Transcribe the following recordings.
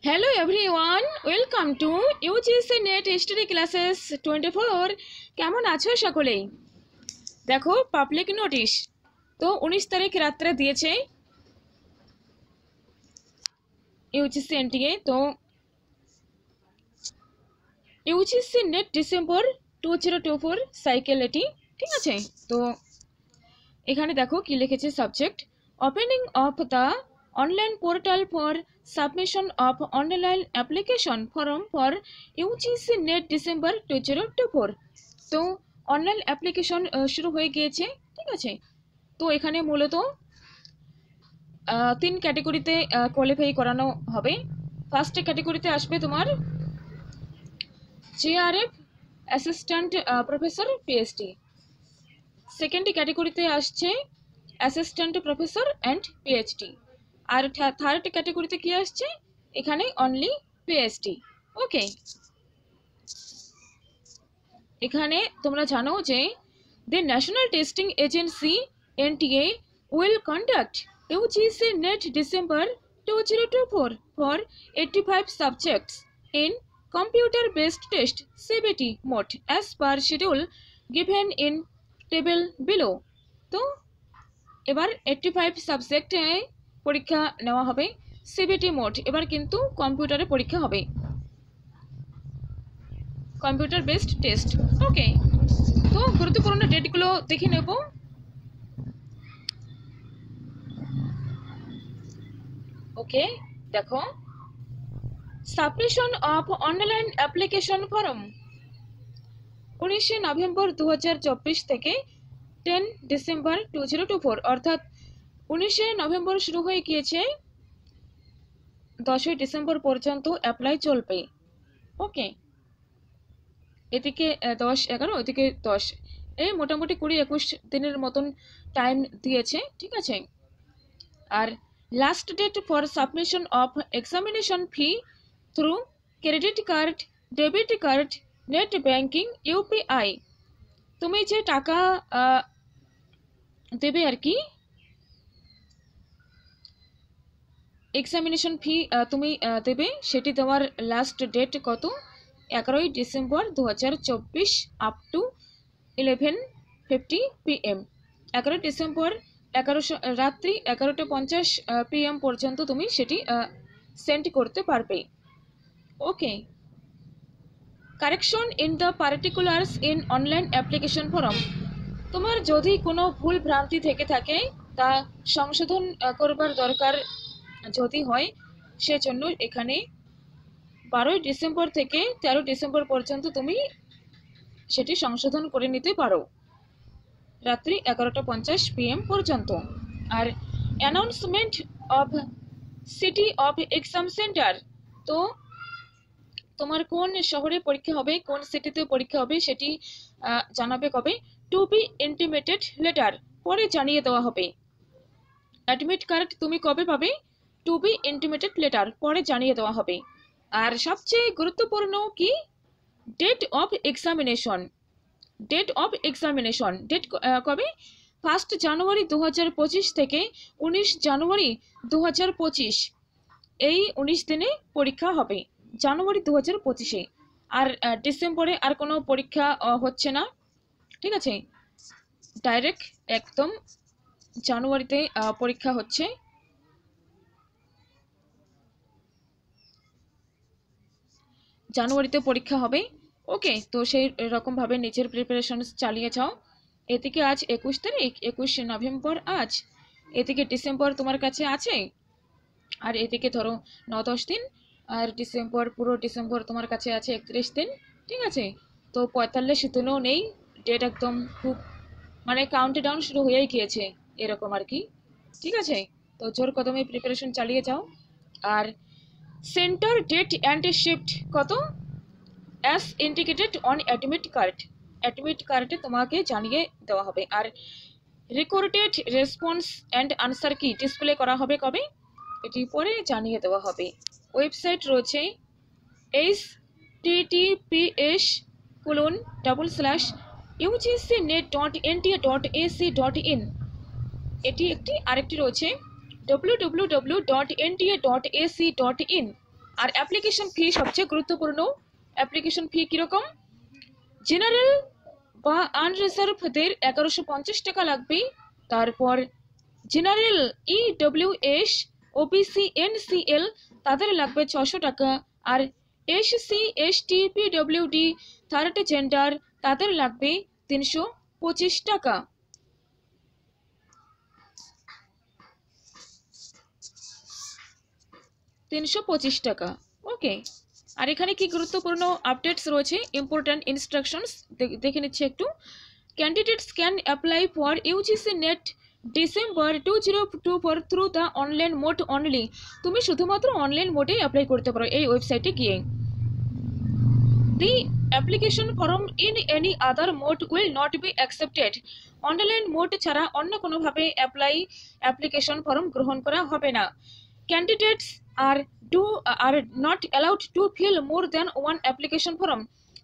Hello everyone, welcome to UGC Net History Classes 24। কেমন আছো সকলেই? দেখো পাবলিক নোটিশ তো 19 তারিখ রাত্রে দিয়েছে ইউজিসি এনটিএ। তো ইউজিসি নেট ডিসেম্বর 2024 সাইকেল এটি, ঠিক আছে। তো এখানে দেখো কি লিখেছে subject opening of the online portal for submission of online application form for UGC net December 2024। তো অনলাইন অ্যাপ্লিকেশন শুরু হয়ে গিয়েছে, ঠিক আছে। তো এখানে মূলত 3 ক্যাটাগরিতে কোয়ালিফাই করানো হবে। ফার্স্ট ক্যাটাগরিতে আসবে তোমার JRF assistant professor PhD. Second ক্যাটাগরিতে আসছে অ্যাসিস্ট্যান্ট প্রফেসর অ্যান্ড পিএইচডি। আর থার্ড ক্যাটাগরিতে কি আসছে এখানে অনলি পিএইচডি। ওকে, এখানে তোমরা জানো যে the National Testing Agency NTA will conduct UGC NET December 2024 for 85 subjects in computer-based test CBT mode as per schedule given in table below। তো এবার 85 সাবজেক্টে পরীক্ষা নেওয়া হবে সিবিটি মোড। এবার কিন্তু কম্পিউটারে পরীক্ষা হবে, কম্পিউটার বেসড টেস্ট। ওকে, তো গুরুত্বপূর্ণ ডেটগুলো দেখে নেব। ওকে, দেখো submission of online application form 19 November 2024 থেকে 10 ডিসেম্বর 2024, অর্থাৎ 19 নভেম্বর শুরু হয়ে গিয়েছে, 10 ডিসেম্বর পর্যন্ত অ্যাপ্লাই চলবে। ওকে, এদিকে 10-11 ওইদিকে 10, এই মোটামুটি 20-21 দিনের মতন টাইম দিয়েছে, ঠিক আছে। আর last date for submission of examination fee through credit card, debit card, net banking, UPI. তুমি যে টাকা দেবে আর কি, এক্সামিনেশন ফি তুমি দেবে, সেটি দেওয়ার লাস্ট ডেট কত? 11 ডিসেম্বর 2024 আপ টু 11:50 PM। 11 ডিসেম্বর রাত্রি 11:50 PM পর্যন্ত তুমি সেটি সেন্ড করতে পারবে। Okay, correction in the particulars in online application form. তোমার যদি কোনো ভুল ভ্রান্তি থেকে থাকে তা সংশোধন করবার দরকার যদি হয়, সেজন্য এখানে 12 ডিসেম্বর থেকে 13 ডিসেম্বর পর্যন্ত তুমি সেটি সংশোধন করে নিতে পারো, রাত্রি 11:50 PM পর্যন্ত। আর announcement of city of exam centre, তো তোমার কোন শহরে পরীক্ষা হবে, কোন সিটিতে পরীক্ষা হবে সেটি জানাবে কবে? টু বি ইন্টিমেটেড লেটার, পরে জানিয়ে দেওয়া হবে। অ্যাডমিট কার্ড তুমি কবে পাবে? টু বি ইন্টিমেটেড লেটার, পরে জানিয়ে দেওয়া হবে। আর সবচেয়ে গুরুত্বপূর্ণ কি? Date of examination. Date of examination date কবে? 1 জানুয়ারি 2025 থেকে 19 জানুয়ারি 2025, এই 19 দিনে পরীক্ষা হবে, জানুয়ারি 2025-এ। আর ডিসেম্বরে আর কোনো পরীক্ষা হচ্ছে না, ঠিক আছে। ডাইরেক্ট একদম জানুয়ারিতে পরীক্ষা হচ্ছে। জানুয়ারিতে পরীক্ষা হবে। ওকে, তো সেই রকমভাবে নিজের প্রিপারেশন চালিয়ে যাও। এদিকে আজ 21 তারিখ, 21 নভেম্বর আজ, এদিকে ডিসেম্বর তোমার কাছে আছে, আর এদিকে ধরো 9-10 দিন, আর ডিসেম্বর, পুরো ডিসেম্বর তোমার কাছে আছে 31 দিন, ঠিক আছে। তো 45 দিনও নেই, ডেট একদম খুব মানে কাউন্টডাউন শুরু হয়েই গিয়েছে এরকম আর কি, ঠিক আছে। তো জোর কদমে প্রিপারেশন চালিয়ে যাও। আর সেন্টার ডেট অ্যান্ড শিফট কত? As indicated on admit card, admit কার্ডে তোমাকে জানিয়ে দেওয়া হবে। আর রেকর্ডেড রেসপন্স অ্যান্ড আনসার কি ডিসপ্লে করা হবে কবে? এটি পরে জানিয়ে দেওয়া হবে। ওয়েবসাইট রয়েছে https://ugcnet.nta.ac.in, এটি একটি। আরেকটি রয়েছে www.nta.ac.in। আর অ্যাপ্লিকেশন ফি সবচেয়ে গুরুত্বপূর্ণ। অ্যাপ্লিকেশন ফি কীরকম? জেনারেল বা আনরিজার্ভদের 1150 টাকা লাগবে। তারপর জেনারেল EWS OBC NCL তাদের লাগবে 600 টাকা। আর SC ST PWD third gender তাদের লাগবে 325 টাকা। ওকে। আর এখানে কি গুরুত্বপূর্ণ আপডেটস রয়েছে, ইম্পর্ট্যান্ট ইনস্ট্রাকশনস দেখে নিচ্ছি একটু। Candidates can apply for UGC NET December 2024 through the online mode only. তুমি শুধুমাত্র অনলাইন মোডেই অ্যাপ্লাই করতে পারো এই ওয়েবসাইটে গিয়ে। The application form in any other mode will not be accepted. Online mode ছাড়া অন্য কোনোভাবে অ্যাপ্লিকেশন ফর্ম গ্রহণ করা হবে না। Candidates are not allowed to fill more than one application form.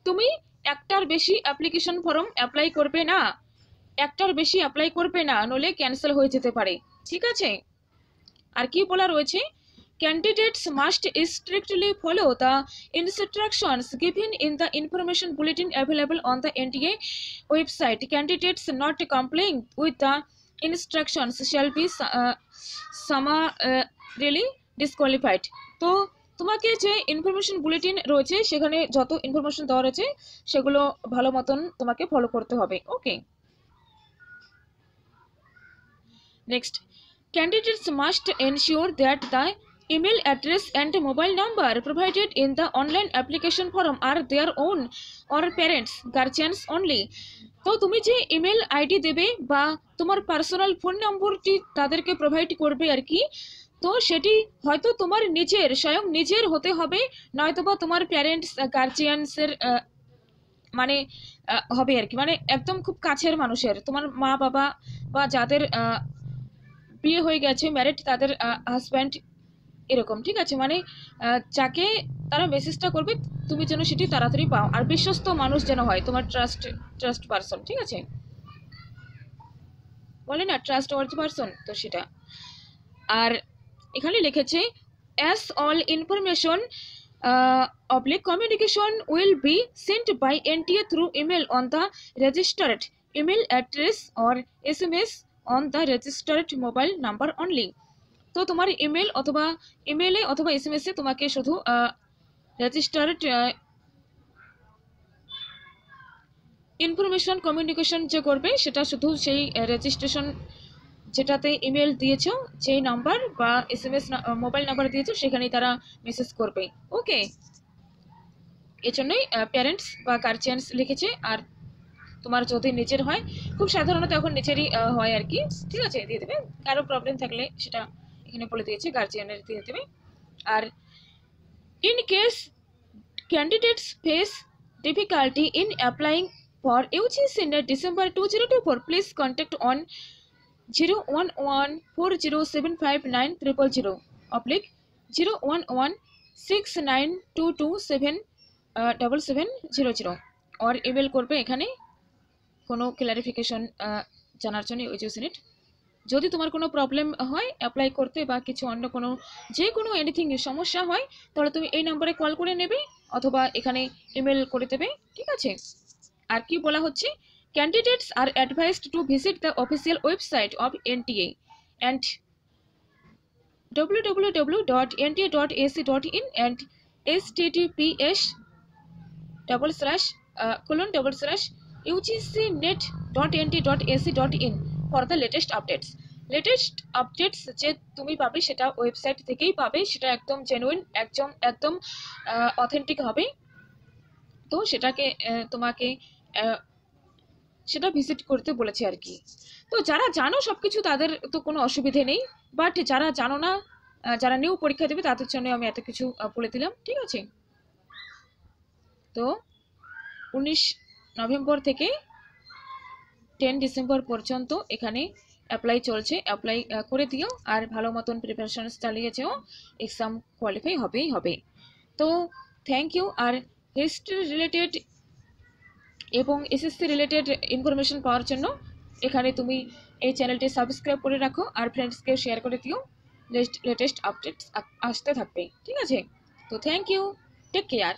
তুমি একটার বেশি অ্যাপ্লিকেশন ফর্ম অ্যাপ্লাই করবে না, নইলে ক্যান্সেল হয়ে যেতে পারে। ঠিক আছে। আর কি বলা রয়েছে? Candidates must strictly follow the instructions given in the information bulletin available on the NTA website. Candidates not কমপ্লাইং with the instructions shall be summarily disqualified. তো তোমাকে যে ইনফরমেশন বুলেটিন রয়েছে সেখানে যত ইনফরমেশন দেওয়া রয়েছে সেগুলো ভালো মতন তোমাকে ফলো করতে হবে। Okay. Next, candidates must ensure that the email address and mobile number provided in the online application form are their own or parents guardians only। তো তুমি যে ইমেল আইডি দেবে বা তোমার পার্সোনাল ফোন নম্বরটি তাদেরকে প্রোভাইড করবে আর কি, তো সেটি হয়তো তোমার স্বয়ং নিজের হতে হবে, নয়তোবা তোমার প্যারেন্টস গার্জিয়ানসের মানে হবে আর কি, মানে একদম খুব কাছের মানুষের, তোমার মা বাবা বা যাদের বিয়ে হয়ে গেছে ম্যারিড তাদের হাজব্যান্ড এরকম। ঠিক আছে, মানে যাকে তারা মেসেজটা করবে তুমি যেন সেটি তাড়াতাড়ি পাও, আর বিশ্বস্ত মানুষ যেন হয়, তোমার ট্রাস্ট পারসন। ঠিক আছে, বলে না ট্রাস্ট ওয়ার্থি পারসন, তো সেটা। আর এখানে লিখেছে as all information communication will be sent by NTA through email on the registered email address or SMS on the registered mobile number only। তো তোমার ইমেলে অথবা SMS এ তোমাকে শুধু রেজিস্টার্ড ইনফরমেশন কমিউনিকেশন যে করবে সেটা শুধু সেই রেজিস্ট্রেশন যেটাতে ইমেল দিয়েছো, যেই নাম্বার বা SMS মোবাইল নাম্বার দিয়েছো সেখানেই তারা মেসেজ করবে। ওকে, এর জন্যই প্যারেন্টস বা গার্জিয়ানস লিখেছে। আর তোমার যদি নিজের হয়, খুব সাধারণত এখন নিজেরই হয় আর কি। ঠিক আছে, দিয়ে দেবে। কারো প্রবলেম থাকলে সেটা এখানে বলে দিয়েছে, গার্জিয়ানের দিয়ে দেবে। আর in case candidates face difficulty in applying for UGC NET December 2024 please contact on 01140759000 01169227700 और ইমেল করবে এখানে কোনো ক্লারিফিকেশন জানার জন্য UGC নেট। যদি তোমার কোনো প্রবলেম হয় অ্যাপ্লাই করতে বা কিছু অন্য কোনো যে কোনো এনিথিং সমস্যা হয়, তাহলে তুমি এই নম্বরে কল করে নেবে অথবা এখানে ইমেল করে দেবে। ঠিক আছে। আর কি বলা হচ্ছে, candidates are advised to visit the official website of NTA and www.nta.ac.in and https://ugcnet.nt.ac.in for the latest updates। Latest updates যে তুমি পাবে সেটা ওয়েবসাইট থেকেই পাবে, সেটা একদম জেনুইন, একদম অথেন্টিক হবে। তো সেটাকে তোমাকে সেটা ভিজিট করতে বলেছে আর কি। তো যারা জানো সবকিছু তাদের তো কোনো অসুবিধে নেই, বাট যারা জানো না, যারা নিউ পরীক্ষা দেবে তাদের জন্য আমি এত কিছু বলে দিলাম। ঠিক আছে। তো 19 নভেম্বর থেকে 10 ডিসেম্বর পর্যন্ত এখানে অ্যাপ্লাই চলছে, অ্যাপ্লাই করে দিও। আর ভালো মতন প্রিপারেশন চালিয়ে যেও, এক্সাম কোয়ালিফাই হবেই হবে। তো থ্যাংক ইউ। আর হিস্ট্রি রিলেটেড এবং SSC রিলেটেড ইনফরমেশন পাওয়ার জন্য এখানে তুমি এই চ্যানেলটি সাবস্ক্রাইব করে রাখো আর ফ্রেন্ডসকে শেয়ার করে দিও। লেটেস্ট আপডেটস আসতে থাকবে। ঠিক আছে। তো থ্যাংক ইউ, টেক কেয়ার।